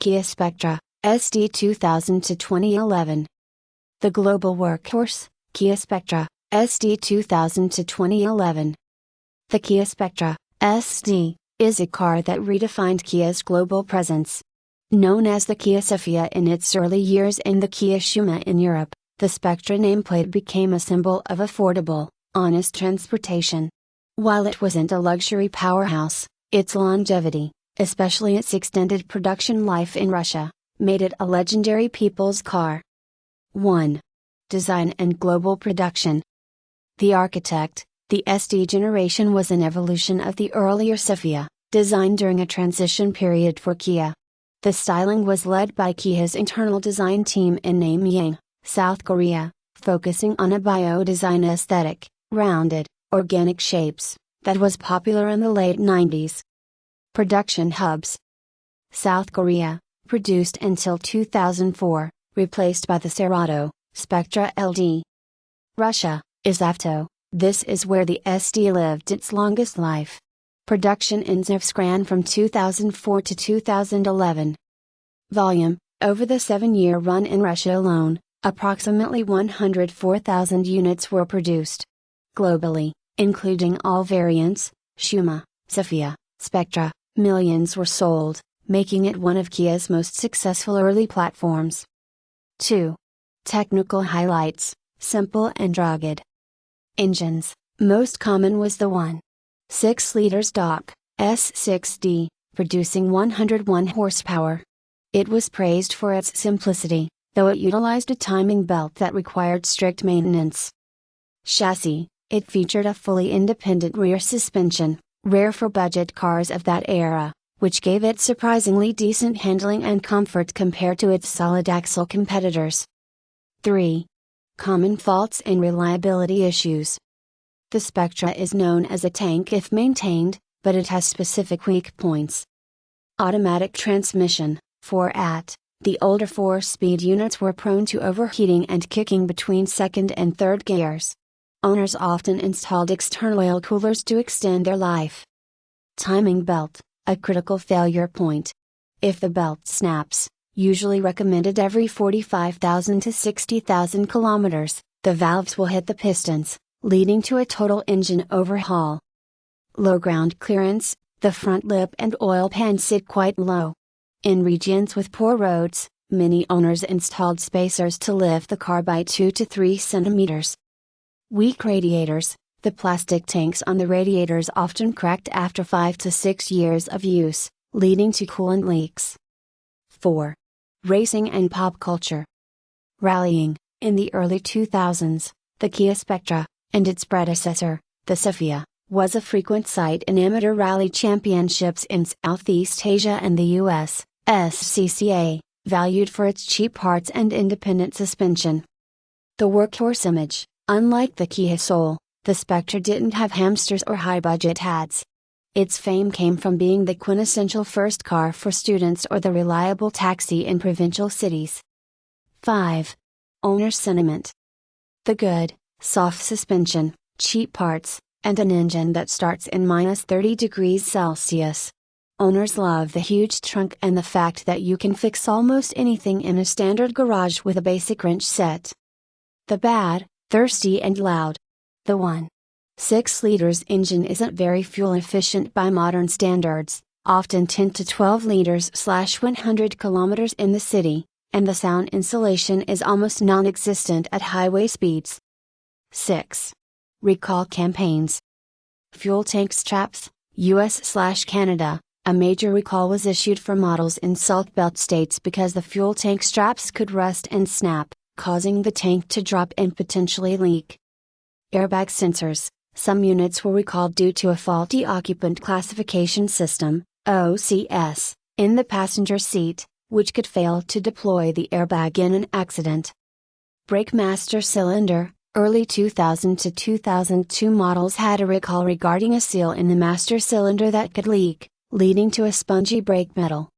Kia Spectra SD 2000 to 2011. The global workhorse, Kia Spectra SD 2000 to 2011. The Kia Spectra SD is a car that redefined Kia's global presence. Known as the Kia Sophia in its early years and the Kia Shuma in Europe, the Spectra nameplate became a symbol of affordable, honest transportation. While it wasn't a luxury powerhouse, its longevity, especially its extended production life in Russia, made it a legendary people's car. 1. Design and global production. The architect, the SD generation was an evolution of the earlier Sophia, designed during a transition period for Kia. The styling was led by Kia's internal design team in Namyang, South Korea, focusing on a bio-design aesthetic, rounded, organic shapes, that was popular in the late 90s. Production hubs. South Korea, produced until 2004, replaced by the Cerato, Spectra LD. Russia, Izavto, this is where the SD lived its longest life. Production in Znevsk ran from 2004 to 2011. Volume, over the 7-year run in Russia alone, approximately 104,000 units were produced. Globally, including all variants, Shuma, Sophia, Spectra, millions were sold, making it one of Kia's most successful early platforms. 2. Technical highlights, simple and rugged. Engines, most common was the 1.6-liter stock, S6D, producing 101 horsepower. It was praised for its simplicity, though it utilized a timing belt that required strict maintenance. Chassis, it featured a fully independent rear suspension, rare for budget cars of that era, which gave it surprisingly decent handling and comfort compared to its solid axle competitors. 3. Common faults and reliability issues. The Spectra is known as a tank if maintained, but it has specific weak points. Automatic transmission, the older 4-speed units were prone to overheating and kicking between second and third gears. Owners often installed external oil coolers to extend their life. Timing belt, a critical failure point. If the belt snaps, usually recommended every 45,000 to 60,000 kilometers, the valves will hit the pistons, leading to a total engine overhaul. Low ground clearance, the front lip and oil pan sit quite low. In regions with poor roads, many owners installed spacers to lift the car by 2 to 3 centimeters. Weak radiators, the plastic tanks on the radiators often cracked after 5 to 6 years of use, leading to coolant leaks. 4. Racing and pop culture. Rallying, in the early 2000s, the Kia Spectra, and its predecessor, the Sophia, was a frequent sight in amateur rally championships in Southeast Asia and the US, SCCA, valued for its cheap parts and independent suspension. The workhorse image, unlike the Kia Soul, the Spectra didn't have hamsters or high-budget ads. Its fame came from being the quintessential first car for students or the reliable taxi in provincial cities. 5. Owner sentiment. The good, soft suspension, cheap parts, and an engine that starts in -30 degrees Celsius. Owners love the huge trunk and the fact that you can fix almost anything in a standard garage with a basic wrench set. The bad, thirsty and loud. The 1.6-liter engine isn't very fuel efficient by modern standards, often 10 to 12 liters/100 kilometers in the city, and the sound insulation is almost non-existent at highway speeds. 6. Recall campaigns. Fuel tank straps, US/Canada, a major recall was issued for models in Salt Belt states because the fuel tank straps could rust and snap, causing the tank to drop and potentially leak. Airbag sensors, some units were recalled due to a faulty occupant classification system, OCS, in the passenger seat, which could fail to deploy the airbag in an accident. Brake master cylinder. Early 2000 to 2002 models had a recall regarding a seal in the master cylinder that could leak, leading to a spongy brake metal.